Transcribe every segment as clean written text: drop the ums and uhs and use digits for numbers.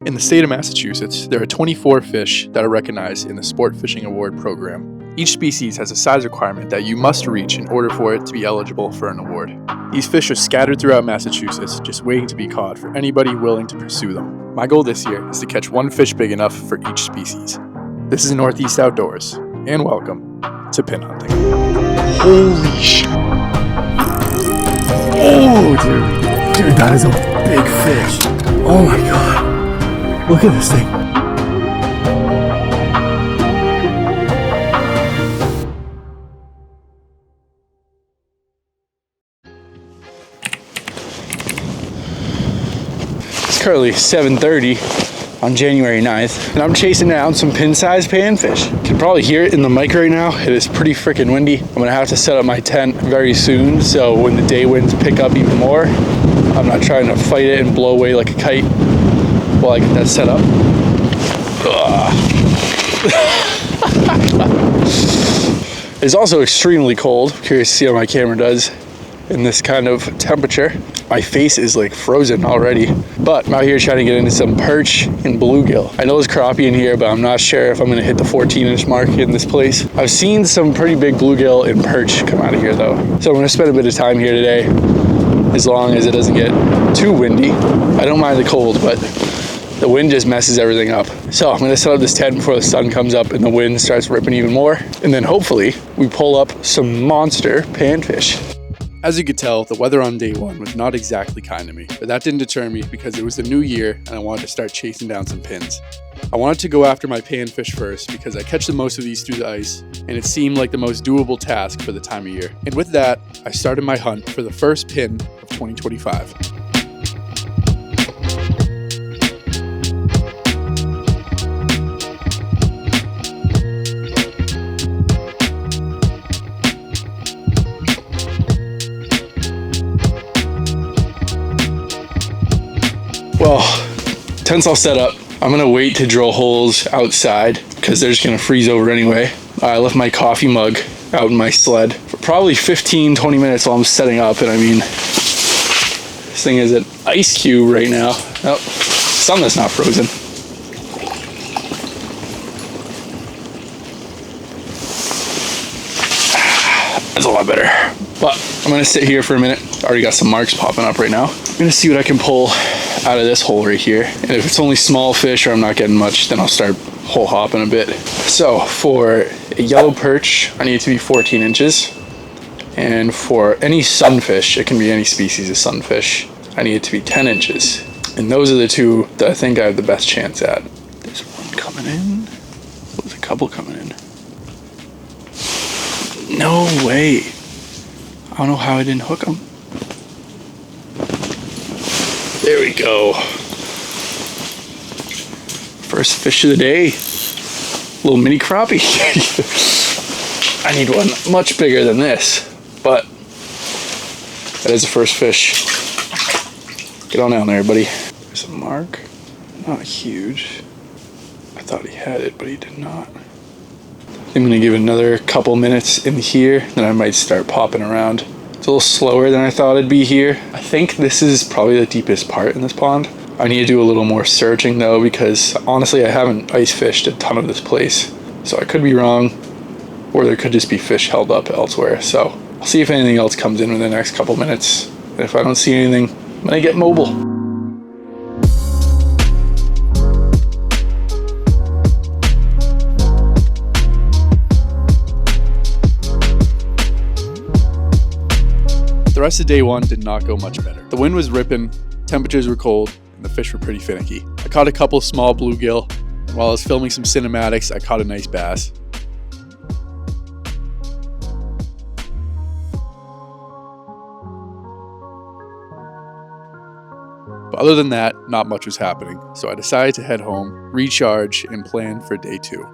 In the state of Massachusetts, there are 24 fish that are recognized in the Sport Fishing Award program. Each species has a size requirement that you must reach in order for it to be eligible for an award. These fish are scattered throughout Massachusetts, just waiting to be caught for anybody willing to pursue them. My goal this year is to catch one fish big enough for each species. This is Northeast Outdoors, and welcome to pin hunting. Holy shit. Oh, dude, that is a big fish. Oh my god. Look at this thing. It's currently 7:30 on January 9th, and I'm chasing down some pin-sized panfish. You can probably hear it in the mic right now. It is pretty freaking windy. I'm gonna have to set up my tent very soon, so when the day winds pick up even more, I'm not trying to fight it and blow away like a kite while I get that set up. It's also extremely cold. I'm curious to see how my camera does in this kind of temperature. My face is like frozen already, but I'm out here trying to get into some perch and bluegill. I know there's crappie in here, but I'm not sure if I'm gonna hit the 14-inch mark in this place. I've seen some pretty big bluegill and perch come out of here though. So I'm gonna spend a bit of time here today, as long as it doesn't get too windy. I don't mind the cold, but the wind just messes everything up. So I'm gonna set up this tent before the sun comes up and the wind starts ripping even more. And then hopefully we pull up some monster panfish. As you could tell, the weather on day one was not exactly kind to me, but that didn't deter me because it was the new year and I wanted to start chasing down some pins. I wanted to go after my panfish first because I catch the most of these through the ice, and it seemed like the most doable task for the time of year. And with that, I started my hunt for the first pin of 2025. Well, tent's all set up. I'm gonna wait to drill holes outside because they're just gonna freeze over anyway. I left my coffee mug out in my sled for probably 15-20 minutes while I'm setting up, and I mean, this thing is an ice cube right now. Oh, some that's not frozen. That's a lot better. But I'm gonna sit here for a minute. Already got some marks popping up right now. I'm gonna see what I can pull out of this hole right here. And if it's only small fish or I'm not getting much, then I'll start hole hopping a bit. So for a yellow perch, I need it to be 14 inches. And for any sunfish, it can be any species of sunfish, I need it to be 10 inches. And those are the two that I think I have the best chance at. There's one coming in. There's a couple coming in. No way. I don't know how I didn't hook them. There we go. First fish of the day. Little mini crappie. I need one much bigger than this, but that is the first fish. Get on down there, buddy. There's a mark. Not huge. I thought he had it, but he did not. I'm gonna give it another couple minutes in here, then I might start popping around. It's a little slower than I thought it'd be here. I think this is probably the deepest part in this pond. I need to do a little more searching though, because honestly I haven't ice fished a ton of this place. So I could be wrong, or there could just be fish held up elsewhere. So I'll see if anything else comes in the next couple minutes. And if I don't see anything, I'm gonna get mobile. The rest of day one did not go much better. The wind was ripping, temperatures were cold, and the fish were pretty finicky. I caught a couple small bluegill, and while I was filming some cinematics, I caught a nice bass. But other than that, not much was happening, so I decided to head home, recharge, and plan for day two.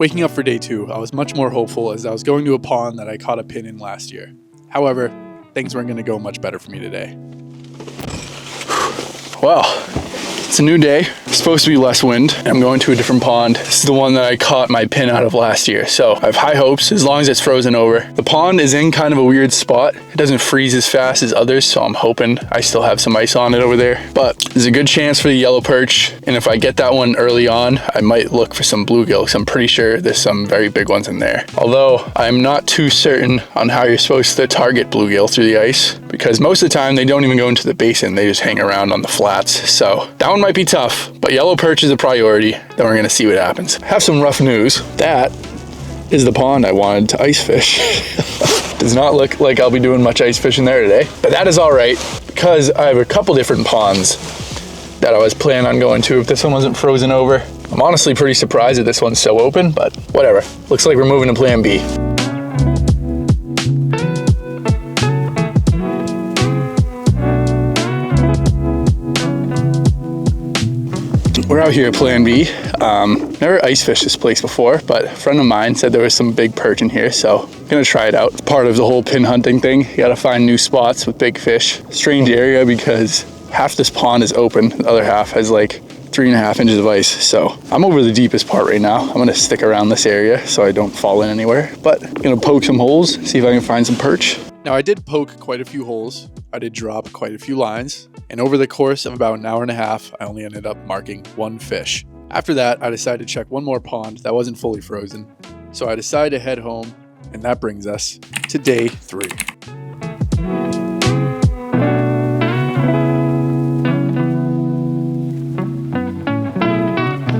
Waking up for day 2, I was much more hopeful as I was going to a pond that I caught a pin in last year. However, things weren't going to go much better for me today. Well, it's a new day. It's supposed to be less wind. I'm going to a different pond. This is the one that I caught my pin out of last year. So I have high hopes as long as it's frozen over. The pond is in kind of a weird spot. It doesn't freeze as fast as others, so I'm hoping I still have some ice on it over there. But there's a good chance for the yellow perch. And if I get that one early on, I might look for some bluegill, because I'm pretty sure there's some very big ones in there. Although I'm not too certain on how you're supposed to target bluegill through the ice, because most of the time they don't even go into the basin. They just hang around on the flats. So that one might be tough. But yellow perch is a priority, then we're gonna see what happens. I have some rough news. That is the pond I wanted to ice fish. Does not look like I'll be doing much ice fishing there today, but that is all right because I have a couple different ponds that I was planning on going to if this one wasn't frozen over. I'm honestly pretty surprised that this one's so open, but whatever. Looks like we're moving to plan B. We're out here at Plan B. Never ice fished this place before, but a friend of mine said there was some big perch in here, so I'm gonna try it out. It's part of the whole pin hunting thing. You gotta find new spots with big fish. Strange area because half this pond is open, the other half has like 3.5 inches of ice. So I'm over the deepest part right now. I'm gonna stick around this area so I don't fall in anywhere, but I'm gonna poke some holes, see if I can find some perch. Now I did poke quite a few holes. I did drop quite a few lines, and over the course of about an hour and a half, I only ended up marking 1 fish. After that, I decided to check one more pond that wasn't fully frozen, so I decided to head home, and that brings us to day 3.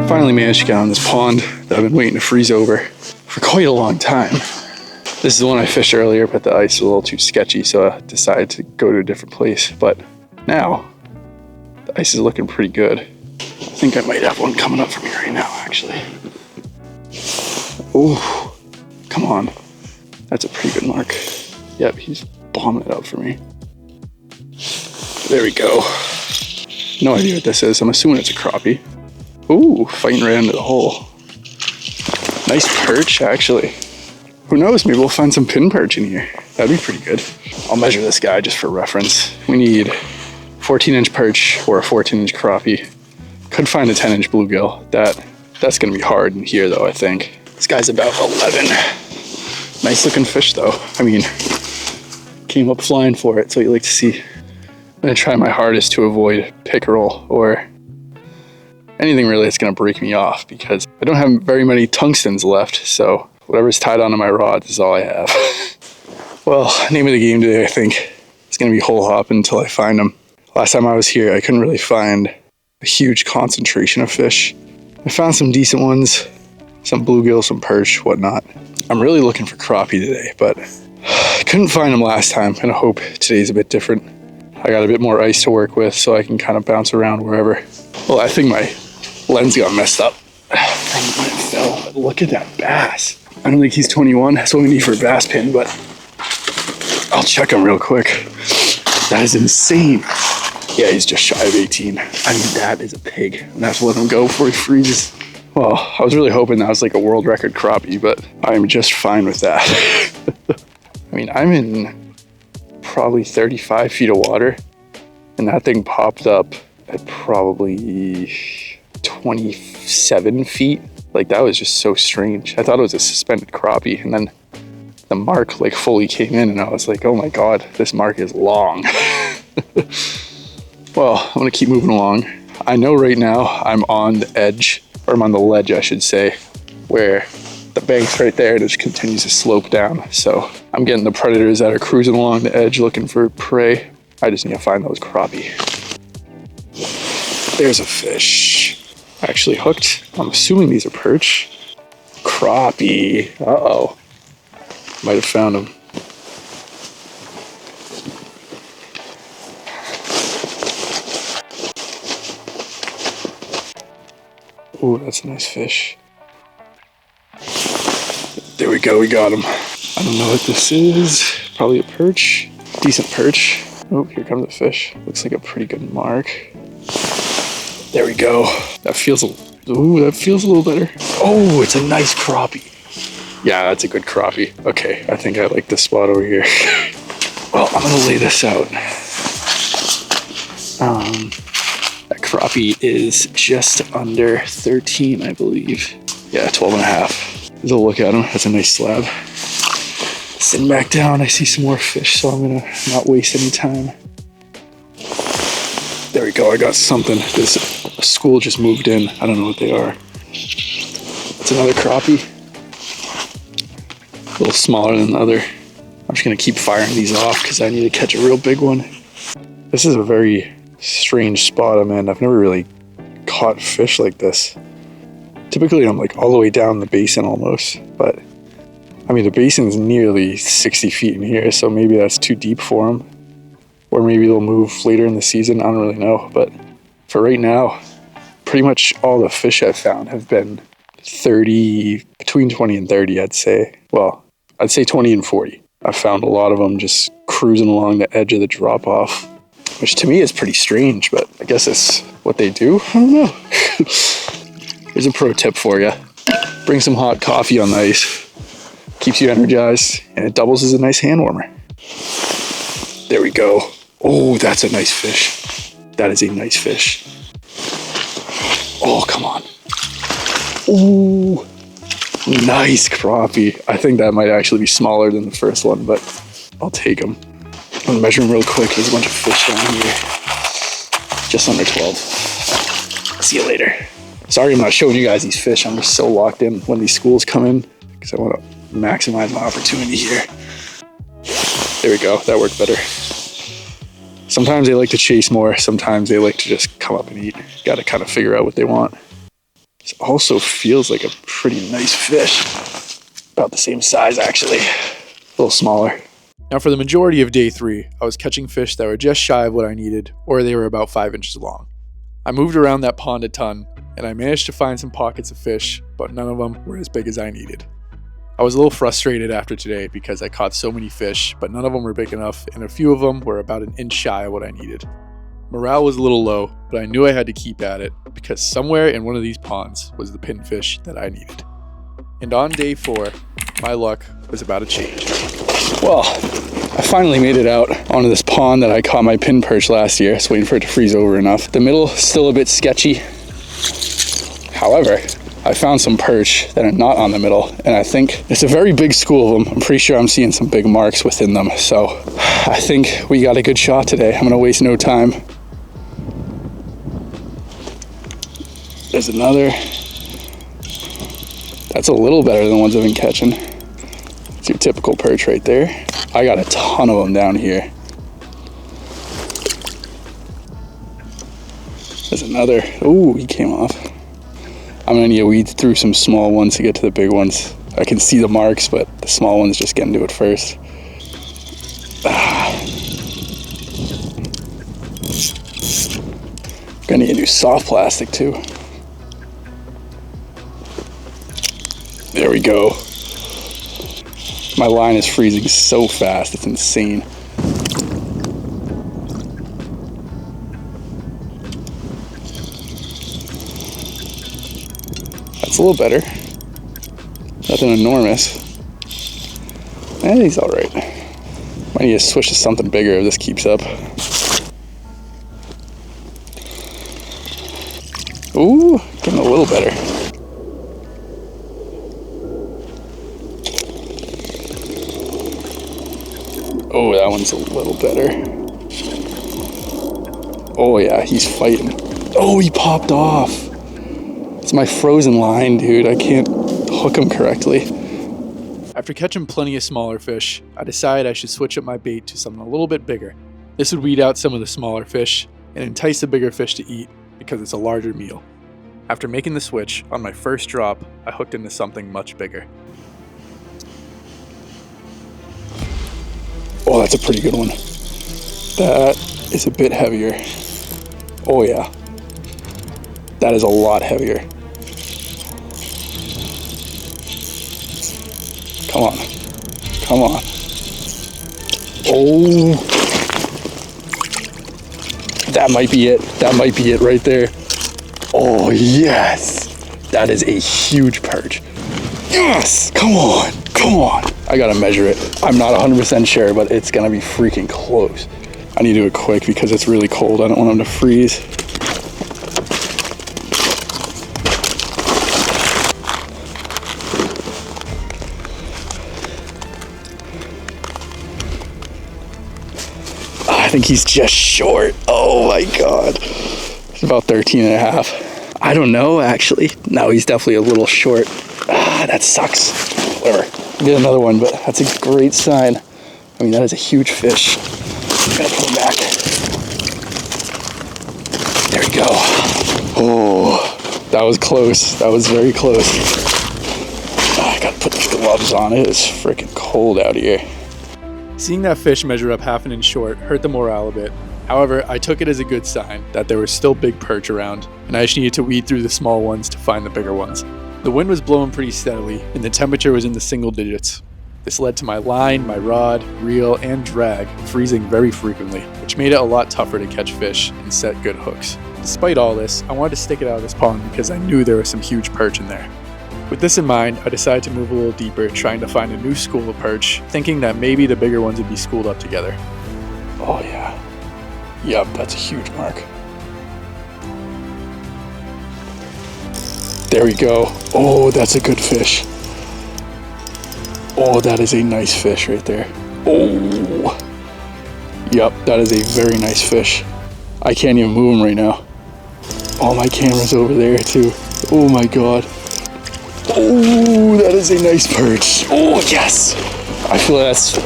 Finally managed to get on this pond that I've been waiting to freeze over for quite a long time. This is the one I fished earlier, but the ice was a little too sketchy, so I decided to go to a different place. But now, the ice is looking pretty good. I think I might have one coming up for me right now, actually. Oh, come on. That's a pretty good mark. Yep, he's bombing it up for me. There we go. No idea what this is. I'm assuming it's a crappie. Ooh, fighting right into the hole. Nice perch, actually. Who knows, maybe we'll find some pin perch in here. That'd be pretty good. I'll measure this guy just for reference. We need 14-inch perch or a 14-inch crappie. Could find a 10-inch bluegill. That's gonna be hard in here though, I think. This guy's about 11. Nice looking fish though. I mean, came up flying for it, so you like to see. I'm gonna try my hardest to avoid pickerel or anything really that's gonna break me off because I don't have very many tungstens left, so whatever's tied onto my rods is all I have. Well, name of the game today, I think, is gonna be hole hop until I find them. Last time I was here, I couldn't really find a huge concentration of fish. I found some decent ones, some bluegill, some perch, whatnot. I'm really looking for crappie today, but I couldn't find them last time. I'm gonna hope today's a bit different. I got a bit more ice to work with, so I can kind of bounce around wherever. Well, I think my lens got messed up from when it fell, but look at that bass. I don't think he's 21, that's what we need for a bass pin, but I'll check him real quick. That is insane. Yeah, he's just shy of 18. I mean, that is a pig. I'm gonna have to let him go before he freezes. Well, I was really hoping that was like a world record crappie, but I'm just fine with that. I mean, I'm in probably 35 feet of water, and that thing popped up at probably 27 feet. Like, that was just so strange. I thought it was a suspended crappie, and then the mark like fully came in, and I was like, oh my God, this mark is long. Well, I'm gonna keep moving along. I know right now I'm on the edge, or I'm on the ledge, I should say, where the bank's right there and it just continues to slope down. So I'm getting the predators that are cruising along the edge looking for prey. I just need to find those crappie. There's a fish. Actually hooked. I'm assuming these are perch. Crappie. Uh-oh. Might have found them. Ooh, that's a nice fish. There we go, we got him. I don't know what this is. Probably a perch. Decent perch. Oh, here comes the fish. Looks like a pretty good mark. There we go. That feels Ooh, that feels a little better. Oh, it's a nice crappie. Yeah, that's a good crappie. Okay, I think I like this spot over here. Well, I'm gonna lay this out. That crappie is just under 13, I believe. Yeah, 12 and a half. There's a look at him. That's a nice slab. Sitting back down, I see some more fish, so I'm gonna not waste any time. There we go, I got something. This school just moved in. I don't know what they are. It's another crappie. A little smaller than the other. I'm just gonna keep firing these off because I need to catch a real big one. This is a very strange spot I'm in. I've never really caught fish like this. Typically I'm like all the way down the basin almost, but I mean the basin's nearly 60 feet in here, so maybe that's too deep for them. Or maybe they'll move later in the season, I don't really know. But for right now, pretty much all the fish I've found have been 30, between 20 and 30, I'd say. Well, I'd say 20 and 40. I've found a lot of them just cruising along the edge of the drop off, which to me is pretty strange, but I guess it's what they do. I don't know. Here's a pro tip for you. Bring some hot coffee on the ice. Keeps you energized, and it doubles as a nice hand warmer. There we go. Oh, that's a nice fish. That is a nice fish. Oh, come on. Ooh, nice crappie. I think that might actually be smaller than the first one, but I'll take them. I'll measure them real quick. There's a bunch of fish down here. Just under 12. See you later. Sorry I'm not showing you guys these fish. I'm just so locked in when these schools come in because I want to maximize my opportunity here. There we go. That worked better. Sometimes they like to chase more. Sometimes they like to just come up and eat. Got to kind of figure out what they want. This also feels like a pretty nice fish. About the same size, actually. A little smaller. Now for the majority of day 3, I was catching fish that were just shy of what I needed, or they were about 5 inches long. I moved around that pond a ton, and I managed to find some pockets of fish, but none of them were as big as I needed. I was a little frustrated after today because I caught so many fish, but none of them were big enough, and a few of them were about an inch shy of what I needed. Morale was a little low, but I knew I had to keep at it because somewhere in one of these ponds was the pinfish that I needed. And on day 4, my luck was about to change. Well, I finally made it out onto this pond that I caught my pin perch last year. Just waiting for it to freeze over enough. The middle still a bit sketchy. However, I found some perch that are not on the middle, and I think it's a very big school of them. I'm pretty sure I'm seeing some big marks within them. So I think we got a good shot today. I'm gonna waste no time. There's another. That's a little better than the ones I've been catching. It's your typical perch right there. I got a ton of them down here. There's another. Ooh, he came off. I'm gonna need to weed through some small ones to get to the big ones. I can see the marks, but the small ones just get into it first. Gonna need to do soft plastic too. There we go. My line is freezing so fast, it's insane. That's a little better. Nothing enormous. He's all right. Might need to switch to something bigger if this keeps up. Ooh, getting a little better. Oh, that one's a little better. Oh yeah, he's fighting. Oh, he popped off. It's my frozen line, dude. I can't hook him correctly. After catching plenty of smaller fish, I decided I should switch up my bait to something a little bit bigger. This would weed out some of the smaller fish and entice the bigger fish to eat because it's a larger meal. After making the switch, on my first drop, I hooked into something much bigger. Oh, that's a pretty good one. That is a bit heavier. Oh yeah. That is a lot heavier. Come on. Come on. Oh. That might be it. That might be it right there. Oh, yes. That is a huge perch. Yes! Come on! Come on! I gotta measure it. I'm not 100% sure, but it's gonna be freaking close. I need to do it quick because it's really cold. I don't want him to freeze. I think he's just short. Oh my God. It's about 13 and a half. I don't know, actually. No, he's definitely a little short. Ah, that sucks. Whatever. Get another one, but that's a great sign. I mean, that is a huge fish. I'm gonna put him back. There we go. Oh, that was close. That was very close. Oh, I gotta put the gloves on. It is freaking cold out here. Seeing that fish measure up half an inch short hurt the morale a bit. However, I took it as a good sign that there were still big perch around, and I just needed to weed through the small ones to find the bigger ones. The wind was blowing pretty steadily, and the temperature was in the single digits. This led to my line, my rod, reel, and drag freezing very frequently, which made it a lot tougher to catch fish and set good hooks. Despite all this, I wanted to stick it out of this pond because I knew there was some huge perch in there. With this in mind, I decided to move a little deeper, trying to find a new school of perch, thinking that maybe the bigger ones would be schooled up together. Oh yeah. Yep, that's a huge mark. There we go. Oh, that's a good fish. Oh, that is a nice fish right there. Oh. Yep, that is a very nice fish. I can't even move him right now. Oh, my camera's over there too. Oh my God. Oh, that is a nice perch. Oh, yes. I feel that's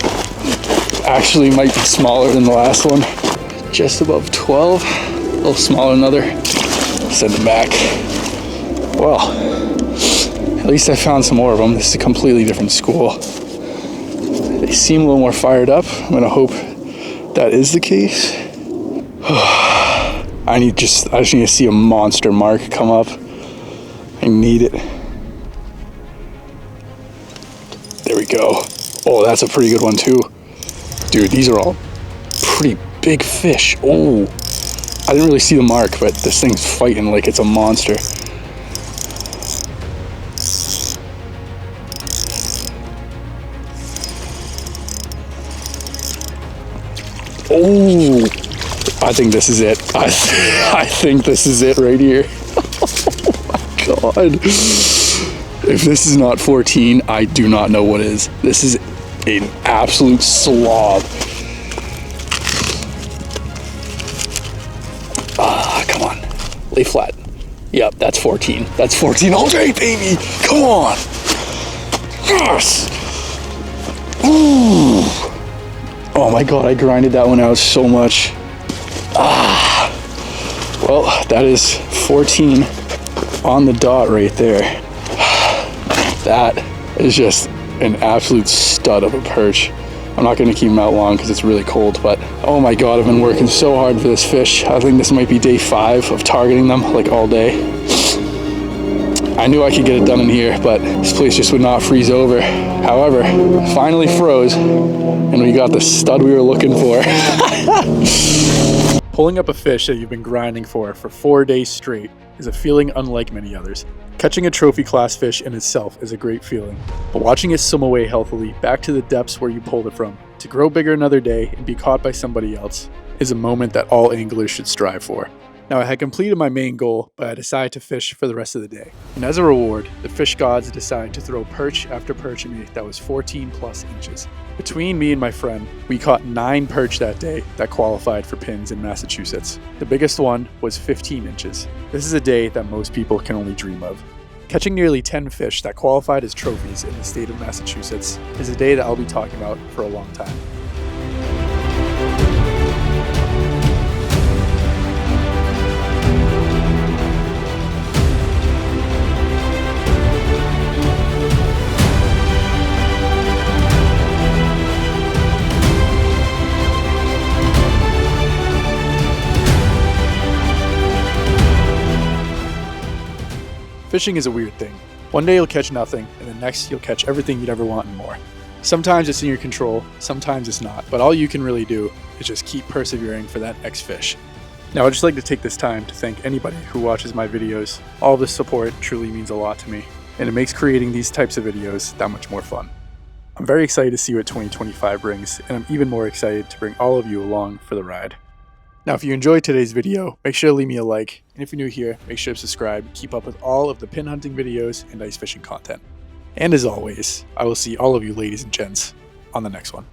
actually might be smaller than the last one. Just above 12. A little smaller than another. Send it back. Well, at least I found some more of them. This is a completely different school. They seem a little more fired up. I'm gonna hope that is the case. I just need to see a monster mark come up. I need it. There we go. Oh, that's a pretty good one too. Dude, these are all pretty big fish. Oh, I didn't really see the mark, but this thing's fighting like it's a monster. Oh, I think this is it. I think this is it right here. Oh my God. If this is not 14, I do not know what is. This is an absolute slob. Ah, come on. Lay flat. Yep, that's 14. That's 14 all day, baby. Come on. Yes. Ooh. Oh my God, I grinded that one out so much. Ah. Well, that is 14 on the dot right there. That is just an absolute stud of a perch. I'm not going to keep him out long because it's really cold, but oh my God, I've been working so hard for this fish. I think this might be day 5 of targeting them like all day. I knew I could get it done in here, but this place just would not freeze over. However, finally froze, and we got the stud we were looking for. Pulling up a fish that you've been grinding for 4 days straight is a feeling unlike many others. Catching a trophy class fish in itself is a great feeling, but watching it swim away healthily back to the depths where you pulled it from, to grow bigger another day and be caught by somebody else, is a moment that all anglers should strive for. Now, I had completed my main goal, but I decided to fish for the rest of the day. And as a reward, the fish gods decided to throw perch after perch at me that was 14 plus inches. Between me and my friend, we caught 9 perch that day that qualified for pins in Massachusetts. The biggest one was 15 inches. This is a day that most people can only dream of. Catching nearly 10 fish that qualified as trophies in the state of Massachusetts is a day that I'll be talking about for a long time. Fishing is a weird thing. One day you'll catch nothing, and the next you'll catch everything you'd ever want and more. Sometimes it's in your control, sometimes it's not, but all you can really do is just keep persevering for that next fish. Now, I'd just like to take this time to thank anybody who watches my videos. All this support truly means a lot to me, and it makes creating these types of videos that much more fun. I'm very excited to see what 2025 brings, and I'm even more excited to bring all of you along for the ride. Now, if you enjoyed today's video, make sure to leave me a like, and if you're new here, make sure to subscribe to keep up with all of the pin hunting videos and ice fishing content. And as always, I will see all of you ladies and gents on the next one.